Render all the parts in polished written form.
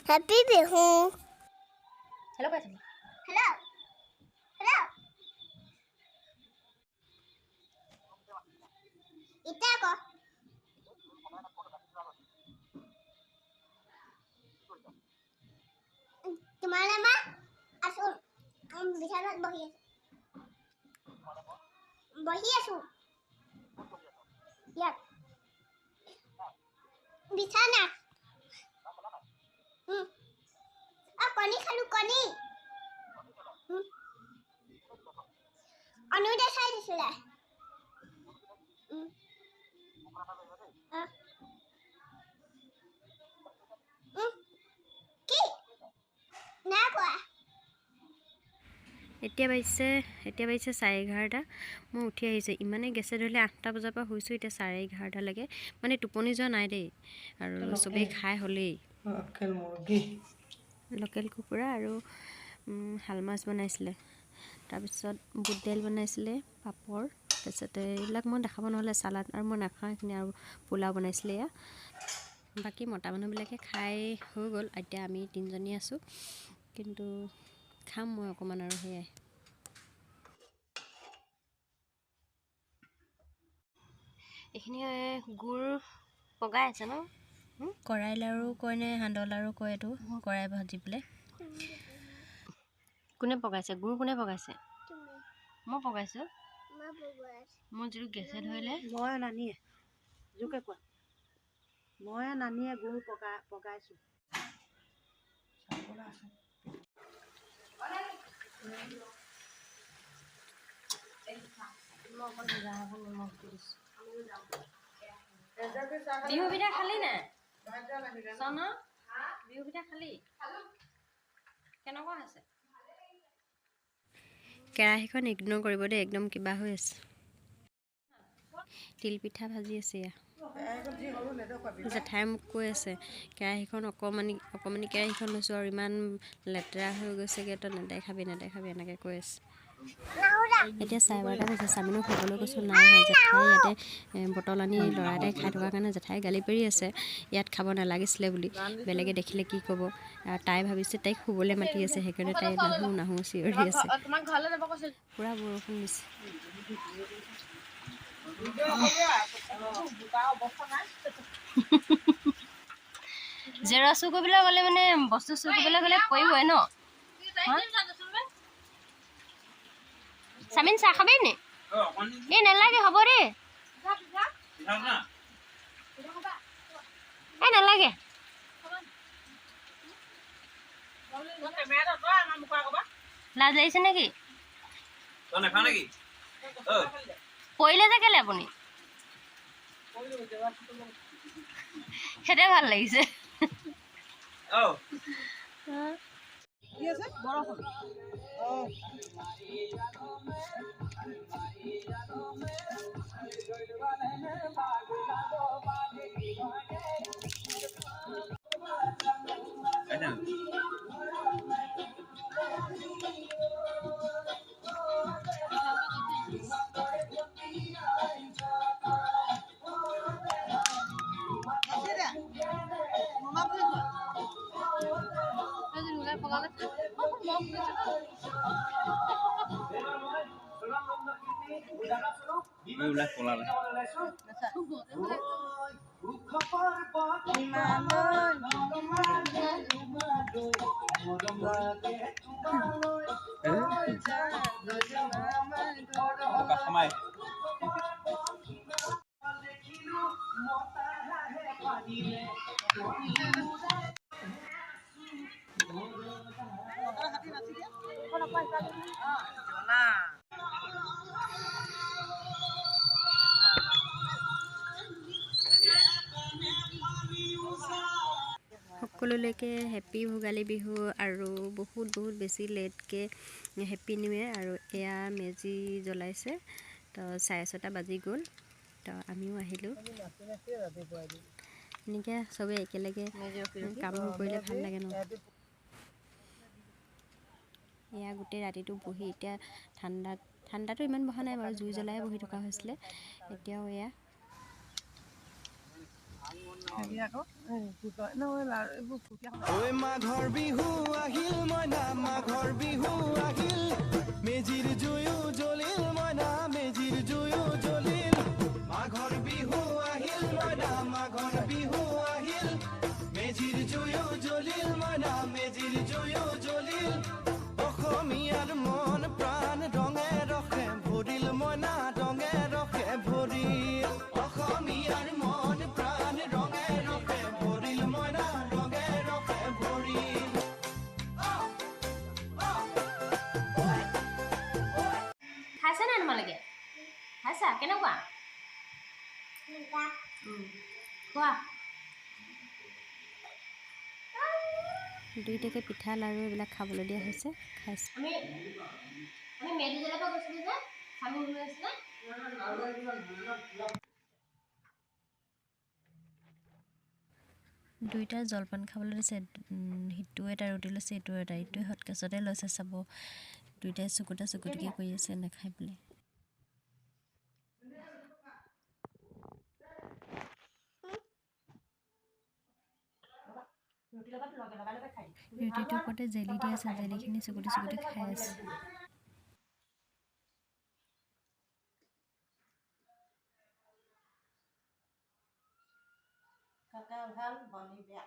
Happy bihu. Hello, guys. Hello. Hello. Ita ko. Tomorrow nama asu. Bisa nak bohi. Bohi asu. Ya. Bisa nak. Koni khalu koni. Anu dah saya sudah. Ki. Nak apa? এতিয়া বাইছে 11:30 মই উঠি আহিছোঁ ইমানে গেছে ধৰিলে 8টা বজাৰ পৰা শুইছোঁ এতিয়া 11:30 লাগে মানে টোপনি যোৱা নাই দেই আৰু চবেই খাই হ'লেই লোকেল কুকুৰা আৰু হাল মাছ বনাইছিলে তাৰপিছত বুট দাইল বনাইছিলে পাপৰ তাৰপিছতে এইবিলাক মই দেখাব নহ'লে চালাড আৰু মই নাখাওঁ এইখিনি আৰু পোলাও বনাইছিলে এয়া বাকী মতা মানুহবিলাকে খাই হৈ গ'ল এতিয়া আমি তিনিজনী আছোঁ কিন্তু খাম মই অকণমান আৰু সেয়াই এইখিনি গুড় পগাই আছে ন কৰাই লাৰু কয় নে সান্দহ লাৰু কয় এইটো কৰাই ভাজি পেলাই কোনে পগাইছে গুড় কোনে পগাইছে মই পগাইছোঁ মই যিটো গেছে ধৰিলে মই নানিয়ে জোকে কোৱা মই নানিয়ে গুড় পগাইছোঁ বিহু পিঠা খালি নাই চন বিহু পিঠা খালি কেনেকুৱা আছে কেৰাহীখন ইগনোৰ কৰিব দেই একদম কিবা হৈ আছে তিল পিঠা ভাজি আছে জেঠাই মোক কৈ আছে কেৰাহীখন অকণমানি কেৰাহীখন লৈছোঁ আৰু ইমান লেতেৰা হৈ গৈছেগৈ তই নেদেখাবি এনেকৈ কৈ আছে এতিয়া 12:30 হৈছে স্বামীনো খাবলৈ কৈছোঁ নাই জেঠাই ইয়াতে বটল আনি ল'ৰা এটাই খাই থকাৰ কাৰণে জেঠাই গালি পাৰি আছে ইয়াত খাব নালাগিছিলে বুলি বেলেগে দেখিলে কি ক'ব তাই ভাবিছে তাইক শুবলৈ মাতি আছে সেইকাৰণে তাই নাহো চিঞৰি আছে পূৰা বৰষুণ দিছে জেৰা চুৰ কৰিবলৈ গ'লে মানে বস্তু চুৰ কৰিবলৈ গ'লে পৰিবই ন স্বামীন চাহ খাবি নি এই নালাগে হ'ব দে এই নালাগে লাজ লাগিছে নেকি পৰিলে যে কেলে আপুনি সেইটোৱে ভাল লাগিছে সকলোলৈকে হেপী ভোগালী বিহু আৰু বহুত বেছি লেটকৈ হেপী নিউ ইয়েৰ আৰু এয়া মেজি জ্বলাইছে তো 6:30 বাজি গ'ল তো আমিও আহিলোঁ এনেকৈ চবেই একেলগে কামবোৰ কৰিলে ভাল লাগে ন এয়া গোটেই ৰাতিটো বহি এতিয়া ঠাণ্ডাটো ইমান বহা নাই বাৰু জুই জ্বলাই বহি থকা হৈছিলে এতিয়াও এয়া হেৰি আকৌ কি কয় নহয় এইবোৰ ঐ মাঘৰ বিহু আহিল মইনা মাঘৰ বিহু আহিল মেজিৰ জুয়ো জ্বলিল মইনা মেজিৰ জুয়ো জ্বলিল মাঘৰ বিহু আহিল মইনা মাঘৰ বিহু আহিল মেজিৰ জুয়ো জ্বলিল মইনা মেজিৰ জুয়ো জ্বলিল অসমীয়াৰ মন প্ৰাণ ৰঙে ৰসে ভৰিল মইনা ৰঙে ৰসে ভৰিল অসমীয়াৰ মন প্ৰাণ ৰঙে ৰসে ভৰিল মইনা ৰঙে ৰসে ভৰিল খাইছে নাই তোমালোকে খাইছা কেনেকুৱা খোৱা দুইটাকে পিঠা লাড়ু এইবিলাক খাবলৈ দিয়া হৈছে খাইছে আমি মেজি জ্বলাব গৈছিলোঁ যে স্বামী হৈ আছিলে দুইটা জলপান খাবলৈ দিছে সিটো এটা ৰুটি লৈছে ইটো এটা ইটোৱে হটকেছতে লৈছে চাব দুইটাই চকুটিকে কৰি আছে নাখাই পেলাই ৰুটিটোৰ ওপৰতে জেলি দি আছে জেলিখিনি চকুটি খাই আছে কাকা ভাল বনি বেয়া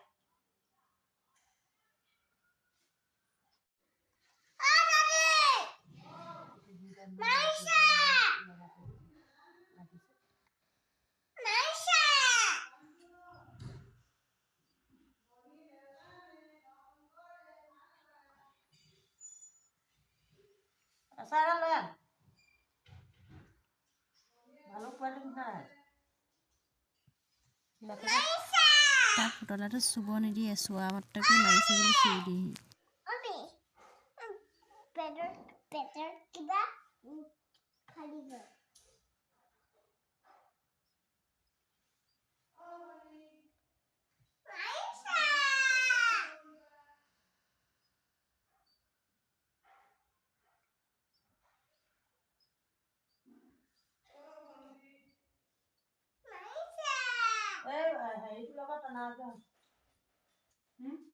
আচাৰ লৈ আন ভালো পোৱালি নাই তাক পুতলাটো চুব নিদিয়ে চোৱা মাত্ৰকে মাৰিছে বুলি চিঞৰি দিয়েহি পেটৰ কিবা খালি গ'ল এই হেৰিটোৰ লগত টনা